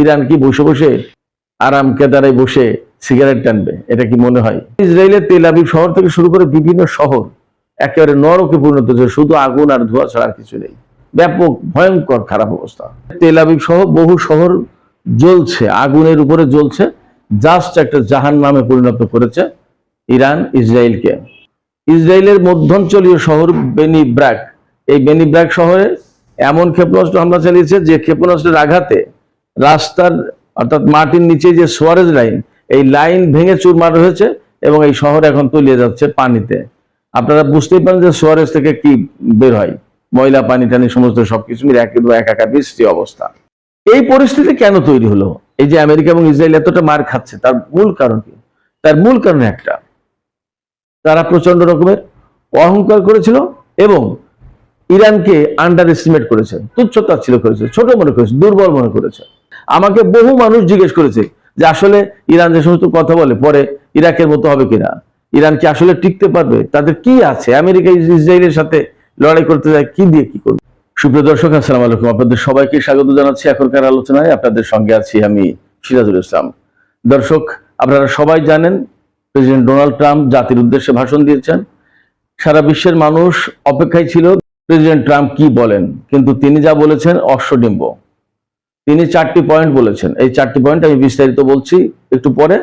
Iran কি বসে বসে আরাম কেদারে বসে সিগারেট টানবে? এটা কি মনে হয়? ইসরায়েলের তেল আবিব শহর থেকে শুরু করে বিভিন্ন শহর একেবারে নরকে পরিণত হয়েছে, শুধু আগুন আর ধোঁয়া ছাড়া কিছু নেই। ব্যাপক ভয়ঙ্কর খারাপ অবস্থা। তেল আবিব সহ বহু শহর জ্বলছে, আগুনের উপরে জ্বলছে। জাস্ট একটা জাহান্নামে পরিণত করেছে ইরান ইসরায়েলকে। ইসরায়েলের মধ্যাঞ্চলীয় শহর বেনি ব্রাক, এই বেনি ব্রাক শহরে এমন ক্ষেপণাস্ত্র হামলা চালিয়েছে যে ক্ষেপণাস্ত্রের আঘাতে রাস্তার অর্থাৎ মাটির নিচে যে সোয়ারেজ লাইন, এই লাইন ভেঙে চুরমার হয়েছে এবং এই শহর এখন তলিয়ে যাচ্ছে পানিতে। আপনারা বুঝতেই পারেন যে সোয়ারেজ থেকে কি বের হয়, ময়লা পানি টানি সমস্ত সবকিছু মিলে একাকার বৃষ্টি অবস্থা। এই পরিস্থিতি কেন তৈরি হলো? এই যে আমেরিকা এবং ইসরায়েল এতটা মার খাচ্ছে, তার মূল কারণ কি? তার মূল কারণ একটা, তারা প্রচন্ড রকমের অহংকার করেছিল এবং ইরানকে আন্ডার এস্টিমেট করেছে, তুচ্ছতাচ্ছিল্য করেছে, ছোট মনে করেছে, দুর্বল মনে করেছে। আমাকে বহু মানুষ জিজ্ঞেস করেছে যে আসলে ইরান যে সমস্ত কথা বলে পরে ইরাকের মতো হবে কিনা, ইরান কি আসলে টিকতে পারবে, তাদের কি আছে, আমেরিকা ইসরায়েলের সাথে লড়াই করতে যায় কি দিয়ে কি করবে। সুপ্রিয় দর্শক, আসসালামু আলাইকুম, আপনাদের সবাইকে স্বাগত জানাচ্ছি এখনকার আলোচনায়। আপনাদের সঙ্গে আছি আমি সিরাজুল ইসলাম। দর্শক, আপনারা সবাই জানেন প্রেসিডেন্ট ডোনাল্ড ট্রাম্প জাতির উদ্দেশ্যে ভাষণ দিয়েছেন। সারা বিশ্বের মানুষ অপেক্ষায় ছিল প্রেসিডেন্ট ট্রাম্প কি বলেন, কিন্তু তিনি যা বলেছেন অশ্বডিম্ব। তিনি 4টি পয়েন্ট বলেছেন, এই 4টি পয়েন্ট আমি বিস্তারিত বলছি একটু পরে।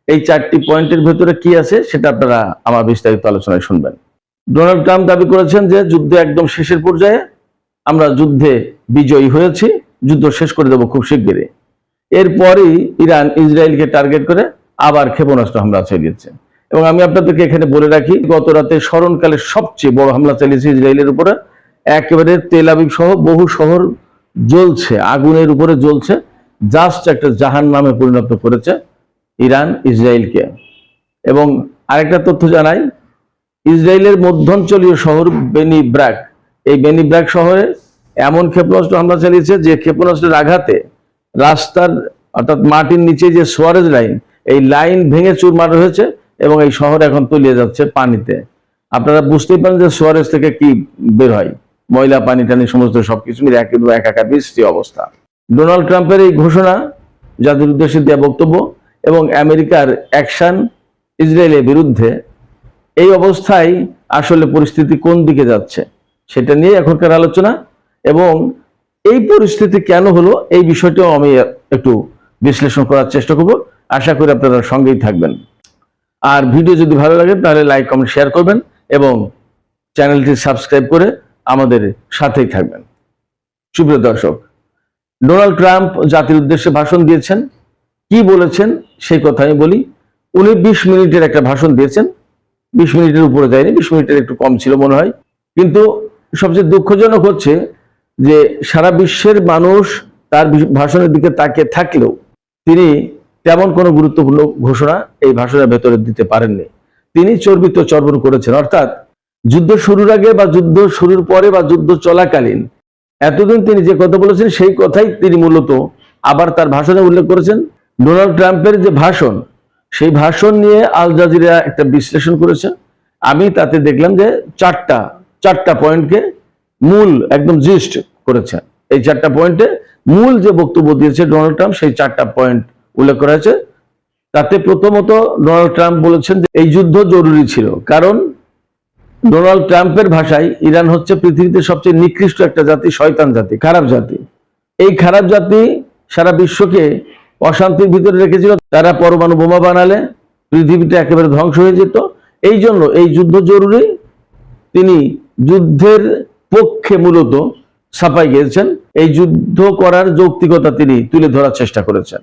এই 4টি পয়েন্টের ভেতরে কি আছে সেটা আপনারা আমার বিস্তারিত আলোচনায় শুনবেন। ডোনাল্ড ট্রাম্প দাবি করেছেন যে যুদ্ধ একদম শেষের পর্যায়ে, আমরা যুদ্ধে বিজয়ী হয়েছি, যুদ্ধ শেষ করে দেবো খুব শিগগিরই। এরপরই ইরান ইসরায়েলকে টার্গেট করে আবার ক্ষেপণাস্ত্র হামলা চালিয়েছে। এবং আমি আপনাদেরকে এখানে বলে রাখি, গত রাতে স্মরণকালের সবচেয়ে বড় হামলা চালিয়েছে ইসরায়েলের উপরে। একেবারে তেল আবিব সহ বহু শহর জ্বলছে, আগুনের উপরে জ্বলছে। জাস্ট একটা জাহান্নামে পরিণত করেছে ইরান ইসরায়েলকে। এবং আরেকটা তথ্য জানাই, ইসরায়েলের মধ্যাঞ্চলীয় শহর বেনি ব্রাক, এই বেনি ব্রাক শহরে এমন ক্ষেপণাস্ত্র হামলা চালিয়েছে যে ক্ষেপণাস্ত্রের আঘাতে রাস্তার অর্থাৎ মাটির নিচে যে সোয়ারেজ লাইন, এই লাইন ভেঙে চুরমার হয়েছে এবং এই শহর এখন তলিয়ে যাচ্ছে পানিতে। আপনারা বুঝতেই পারেন যে সোয়ারেজ থেকে কি বের হয়, ময়লা পানি টানি সমস্ত সবকিছু মিলে একাকার বৃষ্টি অবস্থা। ডোনাল্ড ট্রাম্পের এই ঘোষণা, জাতির উদ্দেশ্যে দেওয়া বক্তব্য এবং আমেরিকার অ্যাকশন ইসরায়েলের বিরুদ্ধে, এই অবস্থায় আসলে পরিস্থিতি কোন দিকে যাচ্ছে সেটা নিয়ে এখনকার আলোচনা। এবং এই পরিস্থিতি কেন হলো এই বিষয়টাও আমি একটু বিশ্লেষণ করার চেষ্টা করব। আশা করি আপনারা সঙ্গেই থাকবেন। আর ভিডিও যদি ভালো লাগে তাহলে লাইক কমেন্ট শেয়ার করবেন এবং চ্যানেলটি সাবস্ক্রাইব করে আমাদের সাথেই থাকবেন। সুপ্রিয় দর্শক, ডোনাল্ড ট্রাম্প জাতির উদ্দেশ্যে ভাষণ দিয়েছেন। কি বলেছেন সেই কথা আমি বলি। উনি 20 মিনিটের একটা ভাষণ দিয়েছেন, 20 মিনিটের উপরে যায়নি, 20 মিনিটের একটু কম ছিল মনে হয়। কিন্তু সবচেয়ে দুঃখজনক হচ্ছে যে সারা বিশ্বের মানুষ তার ভাষণের দিকে তাকিয়ে থাকলেও তিনি তেমন কোনো গুরুত্বপূর্ণ ঘোষণা এই ভাষণের ভেতরে দিতে পারেননি। তিনি চর্বিত চর্বণ করেছেন, অর্থাৎ যুদ্ধ শুরুর আগে বা যুদ্ধ শুরুর পরে বা যুদ্ধ চলাকালীন এতদিন তিনি যে কথা বলেছেন সেই কথাই তিনি মূলত আবার তার ভাষণে উল্লেখ করেছেন। ডোনাল্ড ট্রাম্পের যে ভাষণ, সেই ভাষণ নিয়ে আল জাজিরা একটা বিশ্লেষণ করেছে। আমি তাতে দেখলাম যে চারটা পয়েন্টকে মূল একদম জিস্ট করেছেন। এই 4টা পয়েন্টে মূল যে বক্তব্য দিয়েছে ডোনাল্ড ট্রাম্প, সেই 4টা পয়েন্ট উল্লেখ করা হয়েছে। তাতে প্রথমত ডোনাল্ড ট্রাম্প বলেছেন যে এই যুদ্ধ জরুরি ছিল, কারণ ডোনাল্ড ট্রাম্পের ভাষায় ইরান হচ্ছে পৃথিবীতে সবচেয়ে নিকৃষ্ট একটা জাতি, শয়তান জাতি, খারাপ জাতি। এই খারাপ জাতি সারা বিশ্বকে অশান্তির ভিতরে রেখেছিল। তারা পরমাণু বোমা বানালে পৃথিবীটা একেবারে ধ্বংস হয়ে যেত। এই জন্য এই যুদ্ধ জরুরি। তিনি যুদ্ধের পক্ষে মূলত ছাপাই গিয়েছেন, এই যুদ্ধ করার যৌক্তিকতা তিনি তুলে ধরার চেষ্টা করেছেন।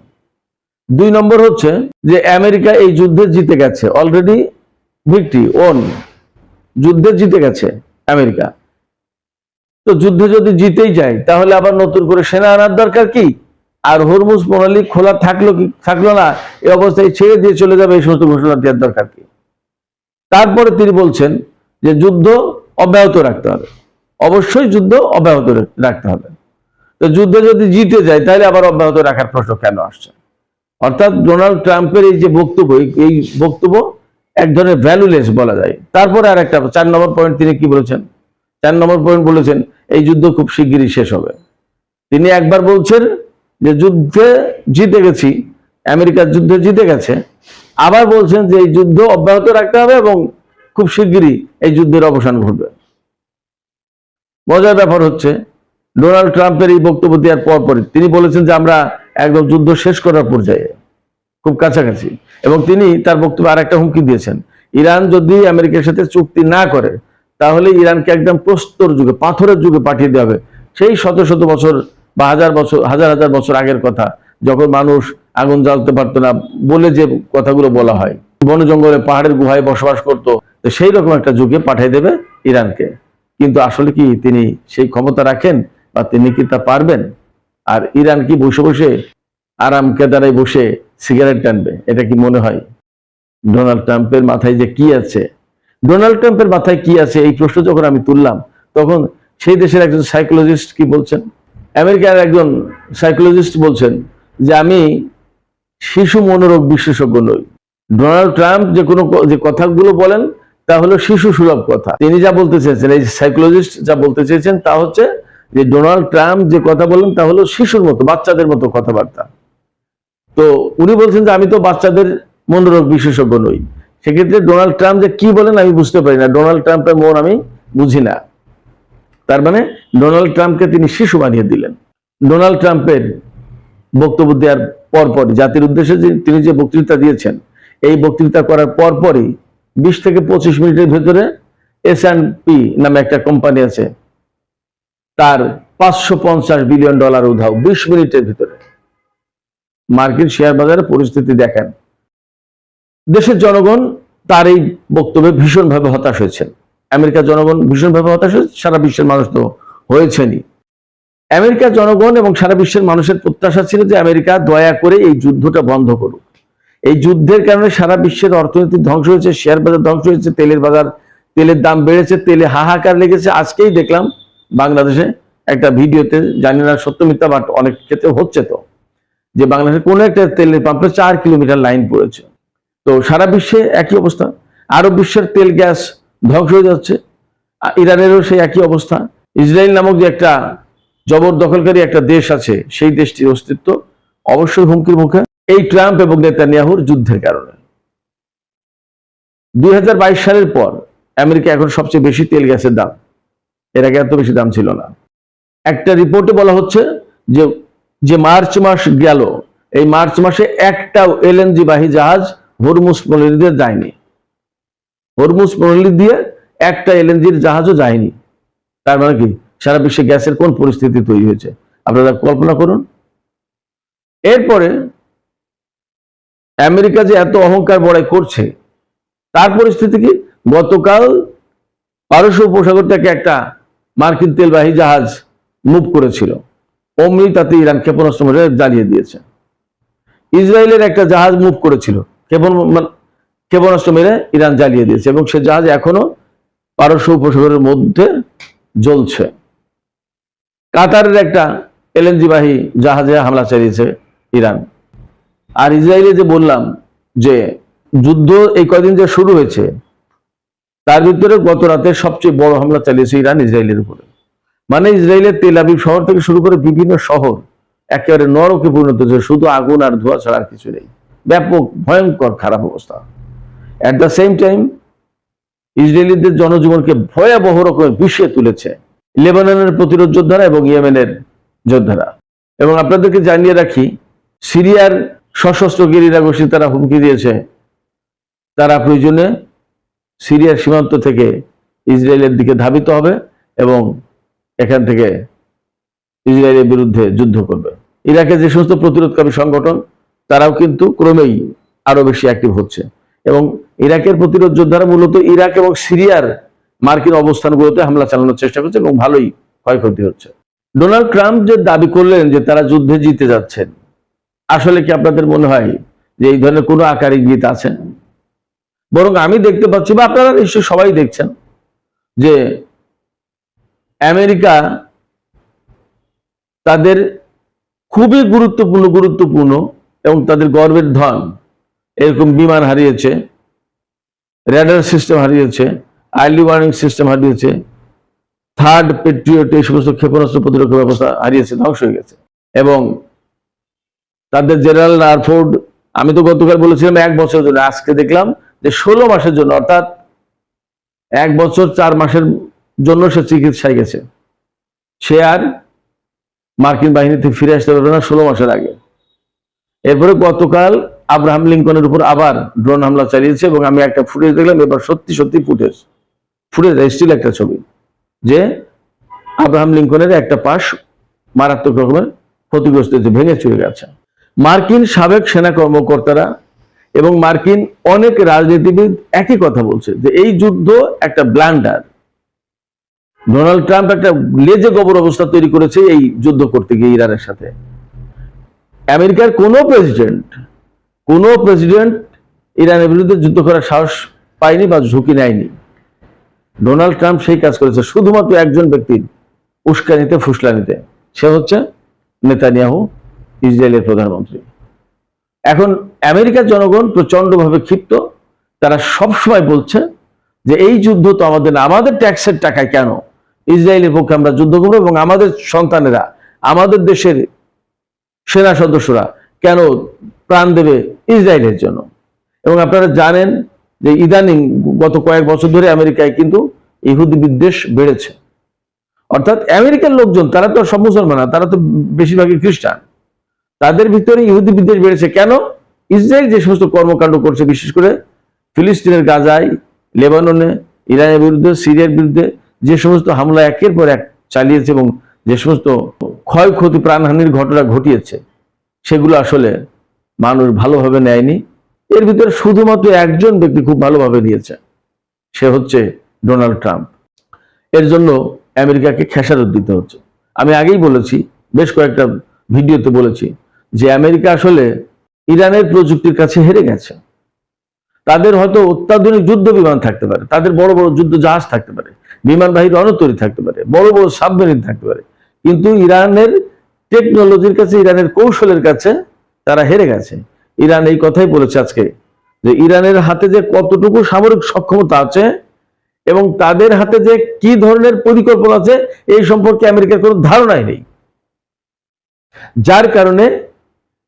2 নম্বর হচ্ছে যে আমেরিকা এই যুদ্ধে জিতে গেছে, অলরেডি ভিক্টরি ওন, যুদ্ধে জিতে গেছে আমেরিকা। তো যুদ্ধে যদি জিতেই যায় তাহলে আবার নতুন করে সেনা আনার দরকার কি? আর হরমুজ প্রণালী খোলা থাকলো না, এই অবস্থায় ছেড়ে দিয়ে চলে যাবে, এই সমস্ত ঘোষণা দেওয়ার দরকার কি? তারপরে তিনি বলছেন যে যুদ্ধ অব্যাহত রাখতে হবে, অবশ্যই যুদ্ধ অব্যাহত রাখতে হবে। তো যুদ্ধে যদি জিতে যায় তাহলে আবার অব্যাহত রাখার প্রশ্ন কেন আসছে? অর্থাৎ ডোনাল্ড ট্রাম্পের এই যে বক্তব্য, এই বক্তব্য এক ধরনের ভ্যালুলেস বলা যায়। তারপরে আর একটা 4 নম্বর পয়েন্ট তিনি কি বলেছেন? 4 নম্বর পয়েন্ট বলেছেন এই যুদ্ধ খুব শিগগিরই শেষ হবে। তিনি একবার বলছেন যে যুদ্ধে জিতে গেছি, আমেরিকার যুদ্ধে জিতে গেছে, আবার বলছেন যে এই যুদ্ধ অব্যাহত রাখতে হবে এবং খুব শিগগিরই এই যুদ্ধের অবসান ঘটবে। মজার ব্যাপার হচ্ছে ডোনাল্ড ট্রাম্পের এই বক্তব্য দেওয়ার পরপরই তিনি বলেছেন যে আমরা একদম যুদ্ধ শেষ করার পর্যায়ে, খুব কাছাকাছি। এবং তিনি তার বক্তব্যে আর একটা হুমকি দিয়েছেন, ইরান যদি আমেরিকার সাথে চুক্তি না করে তাহলে ইরানকে একদম প্রস্তর যুগে, পাথরের যুগে পাঠিয়ে দেওয়া হবে। সেই শত শত বছর বা হাজার হাজার বছর আগের কথা, যখন মানুষ আগুন জ্বালতে পারতো না বলে যে কথাগুলো বলা হয়, বন জঙ্গলে পাহাড়ের গুহায় বসবাস করতো, তো সেই রকম একটা যুগে পাঠিয়ে দেবে ইরানকে। কিন্তু আসলে কি তিনি সেই ক্ষমতা রাখেন বা তিনি কি তা পারবেন? আর ইরান কি বসে বসে আরাম কেদারায় বসে সিগারেট টানবে? এটা কি মনে হয়? ডোনাল্ড ট্রাম্পের মাথায় যে কি আছে, ডোনাল্ড ট্রাম্পের মাথায় কি আছে, এই প্রশ্ন যখন আমি তুললাম, তখন সেই দেশের একজন সাইকোলজিস্ট কি বলছেন, আমেরিকার একজন সাইকোলজিস্ট বলছেন যে আমি শিশু মনোরোগ বিশেষজ্ঞ নই। ডোনাল্ড ট্রাম্প যে কথাগুলো বলেন তা হলো শিশু সুলভ কথা। তিনি যা বলতে চেয়েছেন, এই সাইকোলজিস্ট যা বলতে চেয়েছেন তা হচ্ছে যে ডোনাল্ড ট্রাম্প যে কথা বলেন তা হলো শিশুর মতো, বাচ্চাদের মতো কথাবার্তা। তো উনি বলছেন যে আমি তো বাচ্চাদের মনোরোগ বিশেষজ্ঞ নই। সেক্ষেত্রে ডোনাল্ড ট্রাম্প যে কি বলেন আমি বুঝতে পারি না, ডোনাল্ড ট্রাম্পের মন আমি বুঝি না। তার মানে ডোনাল্ড ট্রাম্পকে তিনি শিশু বানিয়ে দিলেন। ডোনাল্ড ট্রাম্পের বক্তব্য দেওয়ার পরপরই, জাতির উদ্দেশ্যে তিনি যে বক্তৃতা দিয়েছেন, এই বক্তৃতা করার পরপরই 20 থেকে 25 মিনিটের ভেতরে S&P নামে একটা কোম্পানি আছে, তার $550 বিলিয়ন উধাও 20 মিনিটের ভিতরে। মার্কিন শেয়ার বাজারে পরিস্থিতি দেখেন। দেশের জনগণ তার এই বক্তব্যে ভীষণভাবে হতাশ হয়েছেন। আমেরিকার জনগণ ভীষণভাবে হতাশ হয়েছে, সারা বিশ্বের মানুষ তো হয়েছেনই। আমেরিকার জনগণ এবং সারা বিশ্বের মানুষের প্রত্যাশা ছিল যে আমেরিকা দয়া করে এই যুদ্ধটা বন্ধ করুক। এই যুদ্ধের কারণে সারা বিশ্বের অর্থনীতি ধ্বংস হয়েছে, শেয়ার বাজার ধ্বংস হয়েছে, তেলের দাম বেড়েছে, তেলে হাহাকার লেগেছে। আজকেই দেখলাম বাংলাদেশে একটা ভিডিওতে, জানি না সত্য মিথ্যা, বাট অনেক ক্ষেত্রে হচ্ছে তো, যে বাংলাদেশে কোনো একটা তেলের পাম্পে 4 কিলোমিটার লাইন পড়েছে। তো সারা বিশ্বে একই অবস্থা, আরব বিশ্বের তেল গ্যাস ধ্বংস হয়ে যাচ্ছে। ইরানেরও সেই একই অবস্থা। ইসরায়েল নামক যে একটা জবরদখলকারী একটা দেশ আছে, সেই দেশটির অস্তিত্ব অবশ্যই হুমকির মুখে এই ট্রাম্প এবং নেতানিয়াহুর যুদ্ধের কারণে। 2022 সালের পর আমেরিকা এখন সবচেয়ে বেশি তেল গ্যাসের দাম, এর আগে এত বেশি দাম ছিল না। একটা রিপোর্টে বলা হচ্ছে যে মার্চ মাস গেল, এই মার্চ মাসে একটাও LNG বাহী জাহাজ হরমুজ প্রণালী দিয়ে যায়নি। হরমুজ প্রণালী দিয়ে একটা LNGর জাহাজও যায়নি। তার মানে কি সারা বিশ্বে গ্যাসের কোন পরিস্থিতি তৈরি হয়েছে আপনারা কল্পনা করুন। এরপরে আমেরিকা যে এত অহংকার বড়াই করছে, তার পরিস্থিতি কি? গতকাল পারস্য উপসাগর থেকে একটা মার্কিন তেলবাহী জাহাজ মুভ করেছিল, অমনি তাতে ইরান ক্ষেপণাস্ত্র মেরে জ্বালিয়ে দিয়েছে। ইসরায়েলের একটা জাহাজ মুভ করেছিল, ক্ষেপণাস্ত্র মেরে ইরান জ্বালিয়ে দিয়েছে, এবং সে জাহাজ এখনো পারস্য উপসাগরের মধ্যে জ্বলছে। কাতারের একটা LNG বাহী জাহাজে হামলা চালিয়েছে ইরান। আর ইসরায়েলে যে বললাম যে যুদ্ধ এই কয়দিন যে শুরু হয়েছে, তার ভিতরে গত রাতে সবচেয়ে বড় হামলা চালিয়েছে ইরান ইসরায়েলের উপরে। মানে ইসরায়েলের তেল আবিব শহর থেকে শুরু করে বিভিন্ন শহর একেবারে নরকে পরিণত হয়েছে, শুধু আগুন আর ধোঁয়া ছাড়া আর কিছু নেই। ব্যাপক ভয়ঙ্কর খারাপ অবস্থা। অ্যাট দ্য সেম টাইম ইসরায়েলিদের জনজীবনকে ভয়াবহ রকমের বিষিয়ে তুলেছে লেবাননের প্রতিরোধ যোদ্ধারা এবং ইয়েমেনের যোদ্ধারা। এবং আপনাদেরকে জানিয়ে রাখি, সিরিয়ার সশস্ত্র গেরিলা গোষ্ঠী তারা হুমকি দিয়েছে তারা প্রয়োজনে সিরিয়ার সীমান্ত থেকে ইসরায়েলের দিকে ধাবিত হবে এবং এখান থেকে ইসরায়েলের বিরুদ্ধে যুদ্ধ করবে। ইরাকের যে সমস্ত প্রতিরোধকারী সংগঠন তারাও কিন্তু ক্রমেই আরো বেশি অ্যাক্টিভ হচ্ছে, এবং ইরাকের প্রতিরোধ যোদ্ধারা মূলত ইরাক এবং সিরিয়ার মার্কিন অবস্থানগুলোতে হামলা চালানোর চেষ্টা করছে এবং ভালোই ক্ষয়ক্ষতি হচ্ছে। ডোনাল্ড ট্রাম্প যে দাবি করলেন যে তারা যুদ্ধে জিতে যাচ্ছেন, আসলে কি আপনাদের মনে হয় যে এই ধরনের কোনো আকার ইঙ্গিত আছে? বরং আমি দেখতে পাচ্ছি, বা আপনারা নিশ্চয়ই সবাই দেখছেন, যে আমেরিকা তাদের খুবই গুরুত্বপূর্ণ এবং তাদের গর্বের ধন, এরকম বিমান হারিয়েছে, রেডার সিস্টেম হারিয়েছে, আর্লি ওয়ার্নিং সিস্টেম হারিয়েছে, থার্ড পেট্রিয়ট, এই সমস্ত ক্ষেপণাস্ত্র প্রতিরক্ষা ব্যবস্থা হারিয়েছে, ধ্বংস হয়ে গেছে। এবং তাদের জেনারেল নারফোর্ড, আমি তো গতকাল বলেছিলাম 1 বছরের জন্য, আজকে দেখলাম যে 16 মাসের জন্য, অর্থাৎ 1 বছর 4 মাসের জন্য সে চিকিৎসায় গেছে। সে আর মার্কিন বাহিনীতে ফিরে আসতে পারবে না 16 মাসের আগে। এরপরে গতকাল আব্রাহাম লিঙ্কনের উপর আবার ড্রোন হামলা চালিয়েছে, এবং আমি একটা ফুটেজ দেখলাম, এবার সত্যি সত্যি ফুটেজ স্টিল একটা ছবি, যে আব্রাহাম লিঙ্কনের একটা পাশ মারাত্মক রকমের ক্ষতিগ্রস্ত হয়েছে, ভেঙে চুরে গেছে। মার্কিন সাবেক সেনা কর্মকর্তারা এবং মার্কিন অনেক রাজনীতিবিদ একই কথা বলছে যে এই যুদ্ধ একটা ব্লান্ডার। ডোনাল্ড ট্রাম্প একটা লেজে গোবর অবস্থা তৈরি করেছে এই যুদ্ধ করতে গিয়ে ইরানের সাথে। আমেরিকার কোনো প্রেসিডেন্ট ইরানের বিরুদ্ধে যুদ্ধ করার সাহস পায়নি বা ঝুঁকি নেয়নি। ডোনাল্ড ট্রাম্প সেই কাজ করেছে শুধুমাত্র একজন ব্যক্তির উস্কানিতে ফুসলানিতে, সে হচ্ছে নেতানিয়াহু, ইসরায়েলের প্রধানমন্ত্রী। এখন আমেরিকার জনগণ প্রচন্ডভাবে ক্ষিপ্ত। তারা সবসময় বলছে যে এই যুদ্ধ তো আমাদের ট্যাক্সের টাকায় কেন ইসরায়েলের পক্ষে আমরা যুদ্ধ করবো, এবং আমাদের সন্তানেরা, আমাদের দেশের সেনা সদস্যরা কেন প্রাণ দেবে ইসরায়েলের জন্য। এবং আপনারা জানেন যে ইদানিং গত কয়েক বছর ধরে আমেরিকায় কিন্তু ইহুদি বিদ্বেষ বেড়েছে। অর্থাৎ আমেরিকার লোকজন, তারা তো সব মুসলমান না, তারা তো বেশিরভাগই খ্রিস্টান, তাদের ভিতরে ইহুদি বিদ্বেষ বেড়েছে। কেন? ইসরায়েল যে সমস্ত কর্মকাণ্ড করছে, বিশেষ করে ফিলিস্তিনের গাজায়, লেবাননে, ইরানের বিরুদ্ধে, সিরিয়ার বিরুদ্ধে যে সমস্ত হামলা একের পর এক চালিয়েছে এবং যে সমস্ত ক্ষয়ক্ষতি, প্রাণহানির ঘটনা ঘটিয়েছে, সেগুলো আসলে মানুষ ভালোভাবে নেয়নি। এর ভিতরে শুধুমাত্র একজন ব্যক্তি খুব ভালোভাবে নিয়েছে, সে হচ্ছে ডোনাল্ড ট্রাম্প। এর জন্য আমেরিকাকে খেসারত দিতে হচ্ছে। আমি আগেই বলেছি, বেশ কয়েকটা ভিডিওতে বলেছি, যে আমেরিকা আসলে ইরানের প্রযুক্তির কাছে হেরে গেছে। তাদের হয়তো অত্যাধুনিক যুদ্ধ বিমান থাকতে পারে, তাদের বড় বড় যুদ্ধ জাহাজ থাকতে পারে, বিমানবাহী রণতরী থাকতে পারে, বড় বড় সাবমেরিন থাকতে পারে, কিন্তু ইরানের টেকনোলজির কাছে, ইরানের কৌশলের কাছে তারা হেরে গেছে। ইরান এই কথাই বলেছে আজকে, যে ইরানের হাতে যে কতটুকু সামরিক সক্ষমতা আছে এবং তাদের হাতে যে কি ধরনের পরিকল্পনা আছে, এই সম্পর্কে আমেরিকার কোনো ধারণাই নেই। যার কারণে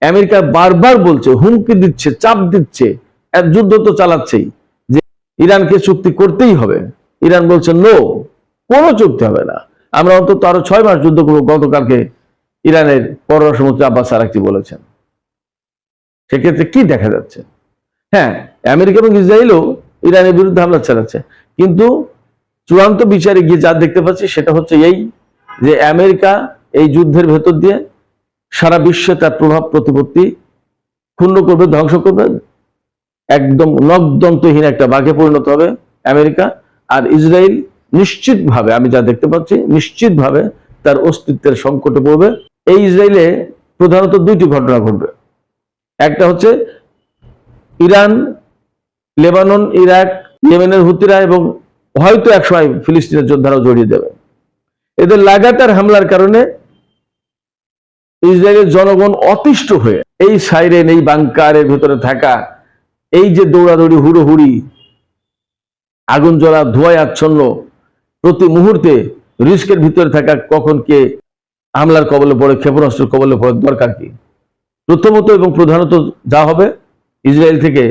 আমেরিকা বারবার বলছে, হুমকি দিচ্ছে, চাপ দিচ্ছে, যুদ্ধ তো চালাচ্ছেই, যে ইরানকে চুক্তি করতেই হবে। ইরান বলছে নো, কোনো চুক্তি হবে না, আমরা অন্তত আরো 6 মাস যুদ্ধ করবো। গতকালকে ইরানের পররাষ্ট্রমন্ত্রী আব্বাস আরাকচি বলেছেন। সেক্ষেত্রে কি দেখা যাচ্ছে? হ্যাঁ, আমেরিকা এবং ইসরায়েলও ইরানের বিরুদ্ধে হামলা চালাচ্ছে, কিন্তু চূড়ান্ত বিচারে গিয়ে যা দেখতে পাচ্ছি সেটা হচ্ছে এই, যে আমেরিকা এই যুদ্ধের ভেতর দিয়ে সারা বিশ্বে তার প্রভাব প্রতিপত্তি ক্ষুণ্ণ করবে, ধ্বংস করবে, একদম নখদন্তহীন একটা বাঘে পরিণত হবে আমেরিকা। আর ইসরায়েল নিশ্চিতভাবে, আমি যা দেখতে পাচ্ছি, নিশ্চিতভাবে তার অস্তিত্বের সংকটে পড়বে। এই ইসরায়েলে প্রধানত 2টি ঘটনা ঘটবে। একটা হচ্ছে ইরান, লেবানন, ইরাক, ইয়েমেনের হুতিরা এবং হয়তো একসময় ফিলিস্তিনের যোদ্ধারাও জড়িয়ে দেবে। এদের লাগাতার হামলার কারণে ইসরায়েলের জনগণ অতিষ্ঠ হয়ে এই সাইরেন, এই বাংকারের ভিতরে থাকা, এই যে দৌড়াদৌড়ি, হুড়োহুড়ি, আগুন জ্বলা, ধোঁয়ায় আচ্ছন্ন, প্রতি মুহূর্তে রিস্কের ভিতরে থাকা, কখন কে হামলার কবলে পড়ে, ক্ষেপণাস্ত্রের কবলে পড়ে, দরকার কি? প্রথমত এবং প্রধানত যা হবে, ইসরায়েল থেকে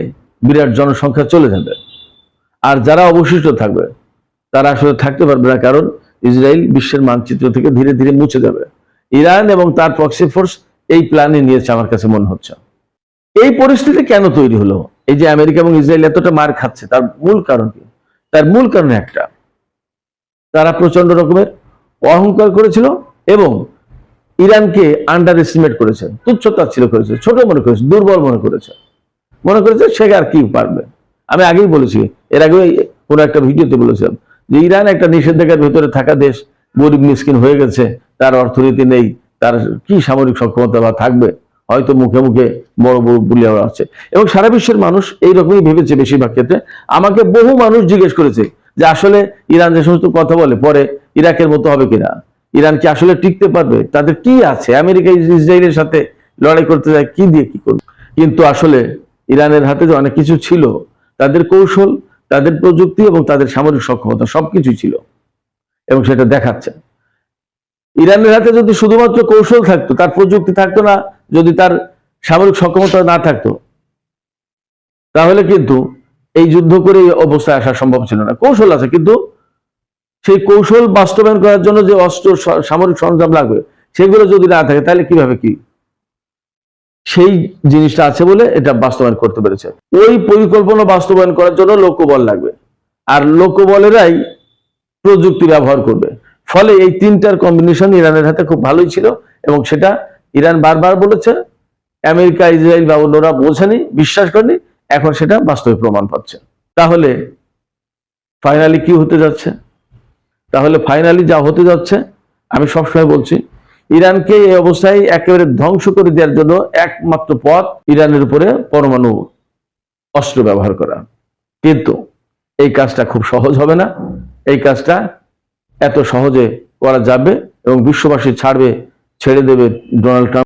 বিরাট জনসংখ্যা চলে যাবে, আর যারা অবশিষ্ট থাকবে তারা আসলে থাকতে পারবে না, কারণ ইসরায়েল বিশ্বের মানচিত্র থেকে ধীরে ধীরে মুছে যাবে। ইরান এবং তার প্রক্সি ফোর্স এই প্ল্যানে নিয়েছে আমার কাছে মনে হচ্ছে। এই পরিস্থিতি কেন তৈরি হলো? এই যে আমেরিকা এবং ইসরায়েল এতটা মার খাচ্ছে, তার মূল কারণ কি? তার মূল কারণ একটা, তারা প্রচন্ড রকমের অহংকার করেছিল এবং ইরানকে আন্ডার এস্টিমেট করেছে, তুচ্ছতাচ্ছিল্য করেছে, ছোট মনে করেছে, দুর্বল মনে করেছে সে আর কি পারবে। আমি আগেই বলেছি, এর আগে কোনো একটা ভিডিওতে বলেছিলাম যে ইরান একটা নিষেধাজ্ঞার ভিতরে থাকা দেশ, গরিব মিসকিন হয়ে গেছে, তার অর্থনীতি নেই, তার কি সামরিক সক্ষমতা বা থাকবে, হয়তো মুখে মুখে বড় বড় বুলিয়া আছে। এবং সারা বিশ্বের মানুষ এইরকমই ভেবেছে বেশিরভাগ ক্ষেত্রে। আমাকে বহু মানুষ জিজ্ঞেস করেছে যে আসলে ইরান যে সমস্ত কথা বলে, পরে ইরাকের মতো হবে কিনা, ইরান কি আসলে টিকতে পারবে, তাদের কি আছে, আমেরিকা ইসরায়েলের সাথে লড়াই করতে যায়, কি দিয়ে কি করবে। কিন্তু আসলে ইরানের হাতে যে অনেক কিছু ছিল, তাদের কৌশল, তাদের প্রযুক্তি এবং তাদের সামরিক সক্ষমতা সবকিছু ছিল, এবং সেটা দেখাচ্ছে। ইরানের হাতে যদি শুধুমাত্র কৌশল থাকতো, তার প্রযুক্তি থাকতো না, যদি তার সামরিক সক্ষমতা না থাকতো, তাহলে কিন্তু এই যুদ্ধ করে এই অবস্থায় আসা সম্ভব ছিল না। কৌশল আছে, কিন্তু সেই কৌশল বাস্তবায়ন করার জন্য যে অস্ত্র সামরিক সরঞ্জাম লাগবে সেগুলো যদি না থাকে তাহলে কিভাবে কি, সেই জিনিসটা আছে বলে এটা বাস্তবায়ন করতে পেরেছে। ওই পরিকল্পনা বাস্তবায়ন করার জন্য লোকবল লাগবে, আর লোকবলেরাই প্রযুক্তি ব্যবহার করবে। ফলে এই তিনটার কম্বিনেশন ইরানের হাতে খুব ভালোই ছিল, এবং সেটা ইরান বারবার বলেছে, আমেরিকা, ইসরায়েল বা অন্যরা বোঝেনি, বিশ্বাস করেনি, এখন সেটা বাস্তবে প্রমাণ পাচ্ছে। তাহলে ফাইনালি কি হতে যাচ্ছে? তাহলে ফাইনালি যা হতে যাচ্ছে, আমি সবসময় বলছি, ইরানকে এই অবস্থায় একেবারে ধ্বংস করে দেওয়ার জন্য একমাত্র পথ ইরানের উপরে পরমাণু অস্ত্র ব্যবহার করা। কিন্তু এই কাজটা খুব সহজ হবে না, এই কাজটা এত সহজে করা যাবে এবং বিশ্ববাসী ছেড়ে দেবে ডোনাল্ড ট্রাম্প।